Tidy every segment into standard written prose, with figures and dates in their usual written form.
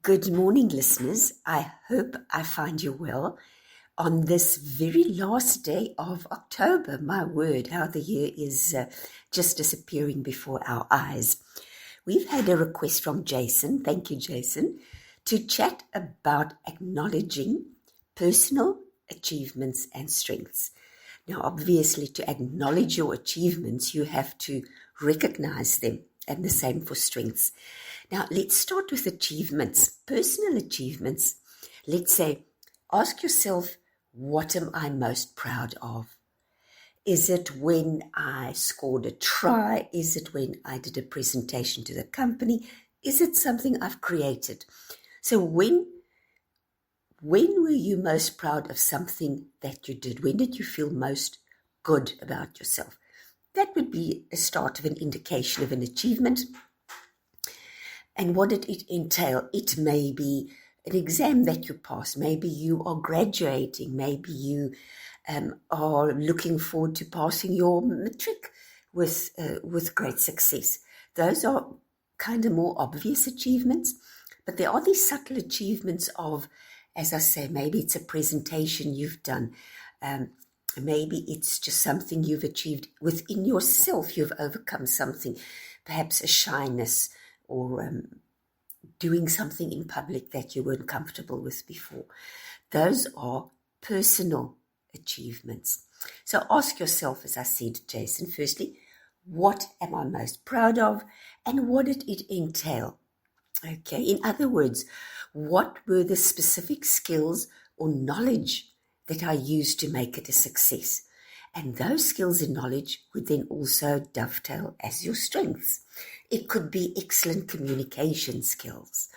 Good morning, listeners. I hope I find you well on this very last day of October. My word, how the year is just disappearing before our eyes. We've had a request from Jason, thank you, Jason, to chat about acknowledging personal achievements and strengths. Now, obviously, to acknowledge your achievements, you have to recognize them, and the same for strengths. Now, let's start with achievements, personal achievements. Let's say, ask yourself, what am I most proud of? Is it when I scored a try? Is it when I did a presentation to the company? Is it something I've created? So when were you most proud of something that you did? When did you feel most good about yourself? That would be a start of an indication of an achievement. And what did it entail? It may be an exam that you passed. Maybe you are graduating. Maybe you are looking forward to passing your matric with great success. Those are kind of more obvious achievements. But there are these subtle achievements of, as I say, maybe it's a presentation you've done. Maybe it's just something you've achieved within yourself. You've overcome something, perhaps a shyness, or doing something in public that you weren't comfortable with before. Those are personal achievements. So ask yourself, as I said, Jason, firstly, what am I most proud of, and what did it entail? Okay, in other words, what were the specific skills or knowledge that I used to make it a success? And those skills and knowledge would then also dovetail as your strengths. It could be excellent communication skills.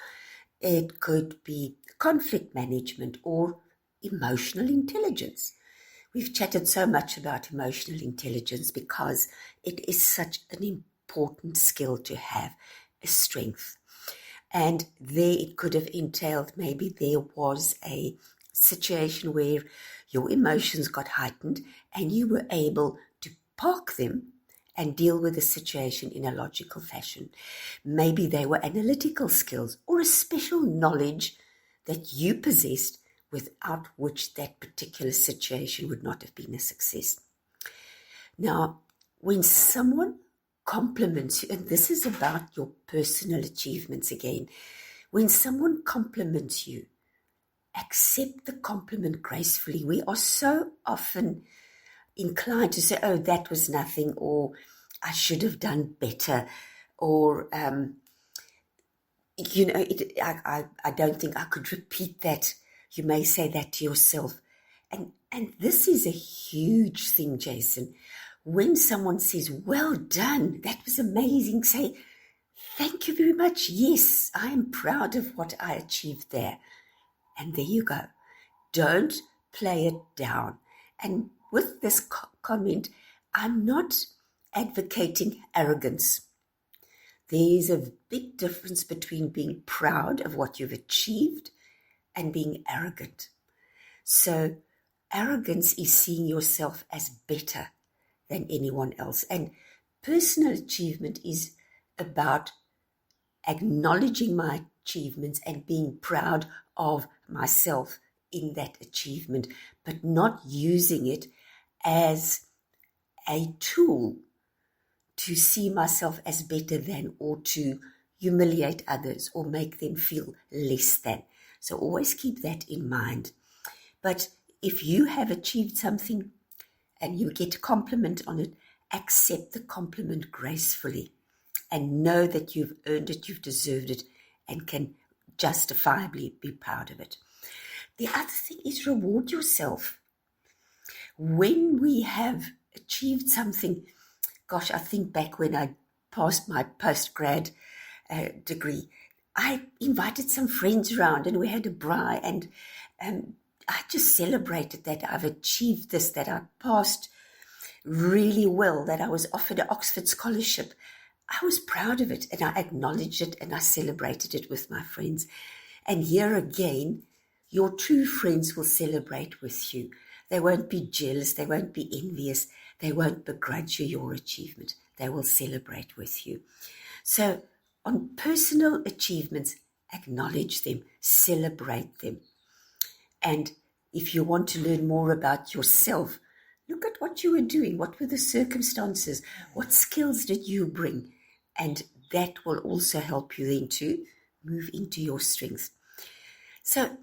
It could be conflict management or emotional intelligence. We've chatted so much about emotional intelligence because it is such an important skill to have, a strength. And there it could have entailed, maybe there was a situation where your emotions got heightened and you were able to park them and deal with the situation in a logical fashion. Maybe they were analytical skills or a special knowledge that you possessed without which that particular situation would not have been a success. Now, when someone compliments you, and this is about your personal achievements again, when someone compliments you, accept the compliment gracefully. We are so often inclined to say, oh, that was nothing, or I should have done better, or, I don't think I could repeat that. You may say that to yourself. And this is a huge thing, Jason. When someone says, well done, that was amazing, say, thank you very much. Yes, I am proud of what I achieved there. And there you go. Don't play it down. And with this comment, I'm not advocating arrogance. There's a big difference between being proud of what you've achieved and being arrogant. So arrogance is seeing yourself as better than anyone else. And personal achievement is about acknowledging my achievements and being proud of myself in that achievement, but not using it as a tool to see myself as better than, or to humiliate others or make them feel less than. So always keep that in mind. But if you have achieved something and you get a compliment on it, accept the compliment gracefully and know that you've earned it, you've deserved it, and can justifiably be proud of it. The other thing is reward yourself. When we have achieved something, gosh, I think back when I passed my postgrad degree, I invited some friends around and we had a braai, and I just celebrated that I've achieved this, that I passed really well, that I was offered an Oxford scholarship. I was proud of it and I acknowledged it and I celebrated it with my friends. And here again, your true friends will celebrate with you. They won't be jealous, they won't be envious, they won't begrudge you your achievement. They will celebrate with you. So on personal achievements, acknowledge them, celebrate them. And if you want to learn more about yourself, look at what you were doing. What were the circumstances? What skills did you bring? And that will also help you then to move into your strengths. So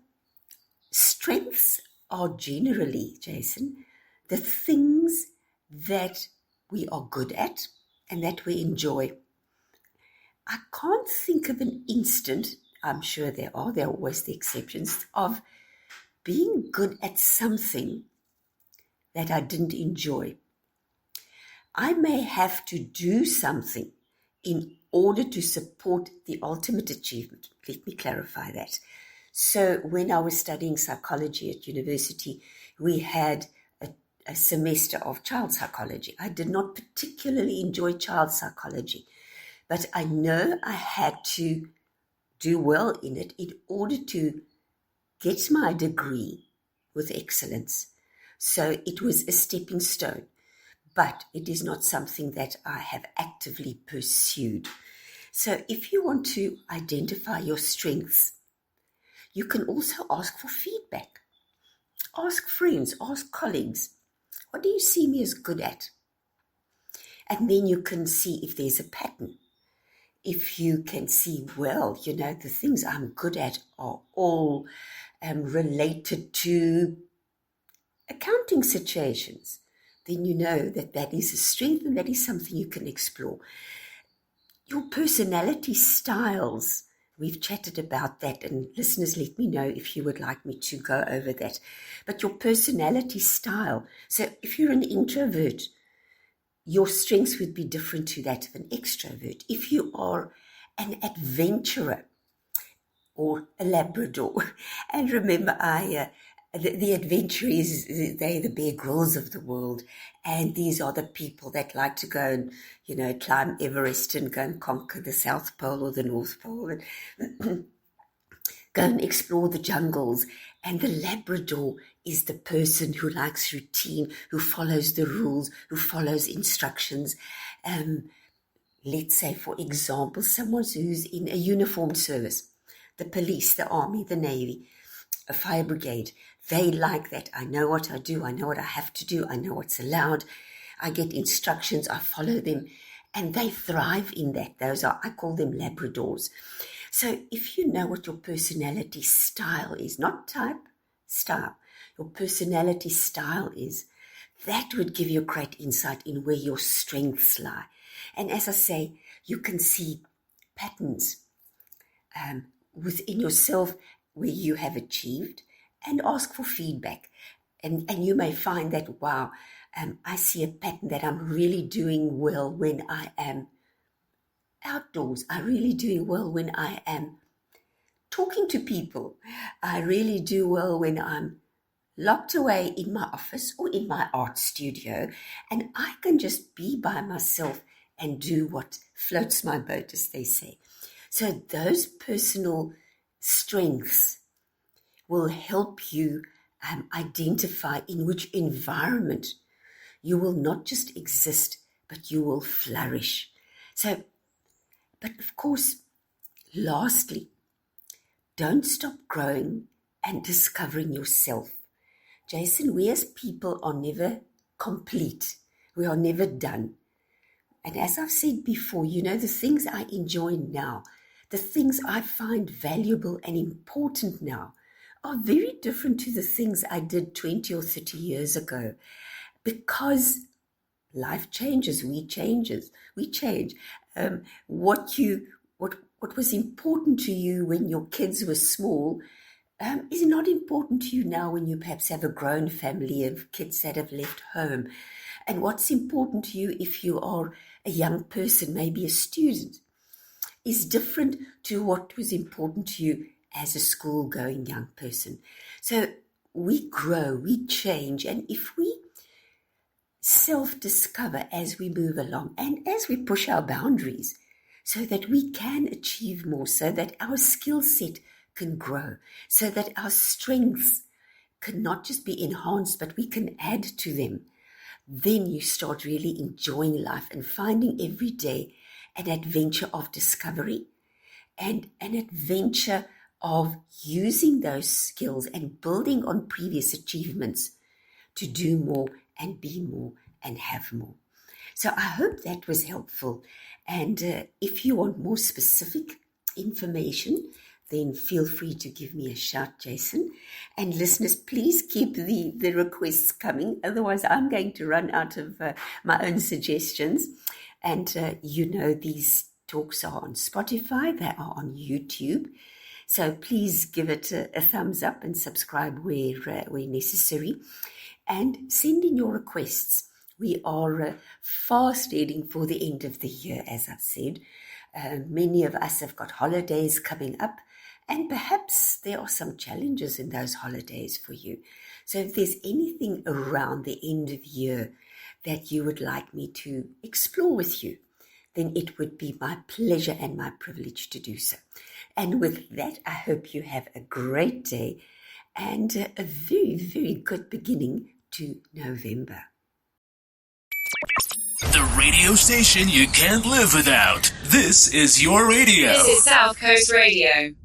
strengths are generally, Jason, the things that we are good at and that we enjoy. I can't think of an instant, I'm sure there are always the exceptions, of being good at something that I didn't enjoy. I may have to do something in order to support the ultimate achievement. Let me clarify that. So when I was studying psychology at university, we had a semester of child psychology. I did not particularly enjoy child psychology, but I know I had to do well in it in order to get my degree with excellence. So it was a stepping stone, but it is not something that I have actively pursued. So if you want to identify your strengths, you can also ask for feedback. Ask friends, ask colleagues, what do you see me as good at? And then you can see if there's a pattern. If you can see, well, the things I'm good at are all related to accounting situations, then you know that is a strength and that is something you can explore. Your personality styles, we've chatted about that, and listeners, let me know if you would like me to go over that. But your personality style, so if you're an introvert, your strengths would be different to that of an extrovert. If you are an adventurer or a Labrador, and remember, the adventurers, they're the Bear Grylls of the world, and these are the people that like to go and, climb Everest and go and conquer the South Pole or the North Pole and go and explore the jungles. And the Labrador is the person who likes routine, who follows the rules, who follows instructions. Let's say, for example, someone who's in a uniformed service, the police, the army, the navy, a fire brigade. They like that. I know what I do. I know what I have to do. I know what's allowed. I get instructions. I follow them. And they thrive in that. I call them Labradors. So if you know what your personality style is, not type, style, your personality style is, that would give you a great insight in where your strengths lie. And as I say, you can see patterns within yourself where you have achieved, and ask for feedback. And you may find that, wow, I see a pattern that I'm really doing well when I am outdoors. I really do well when I am talking to people. I really do well when I'm locked away in my office or in my art studio, and I can just be by myself and do what floats my boat, as they say. So those personal strengths will help you identify in which environment you will not just exist, but you will flourish. So, but of course, lastly, don't stop growing and discovering yourself. Jason, we as people are never complete. We are never done. And as I've said before, the things I enjoy now, the things I find valuable and important now, are very different to the things I did 20 or 30 years ago, because life changes, we change. What was important to you when your kids were small is not important to you now when you perhaps have a grown family of kids that have left home. And what's important to you if you are a young person, maybe a student, is different to what was important to you as a school-going young person. So we grow, we change, and if we self-discover as we move along and as we push our boundaries so that we can achieve more, so that our skill set can grow, so that our strengths can not just be enhanced, but we can add to them, then you start really enjoying life and finding every day an adventure of discovery and an adventure of using those skills and building on previous achievements to do more and be more and have more. So I hope that was helpful. And if you want more specific information, then feel free to give me a shout, Jason. And listeners, please keep the requests coming. Otherwise, I'm going to run out of my own suggestions. And these talks are on Spotify. They are on YouTube. So please give it a thumbs up and subscribe where necessary. And send in your requests. We are fast heading for the end of the year, as I've said. Many of us have got holidays coming up, and perhaps there are some challenges in those holidays for you. So if there's anything around the end of the year that you would like me to explore with you, then it would be my pleasure and my privilege to do so. And with that, I hope you have a great day and a very, very good beginning to November. The radio station you can't live without. This is your radio. This is South Coast Radio.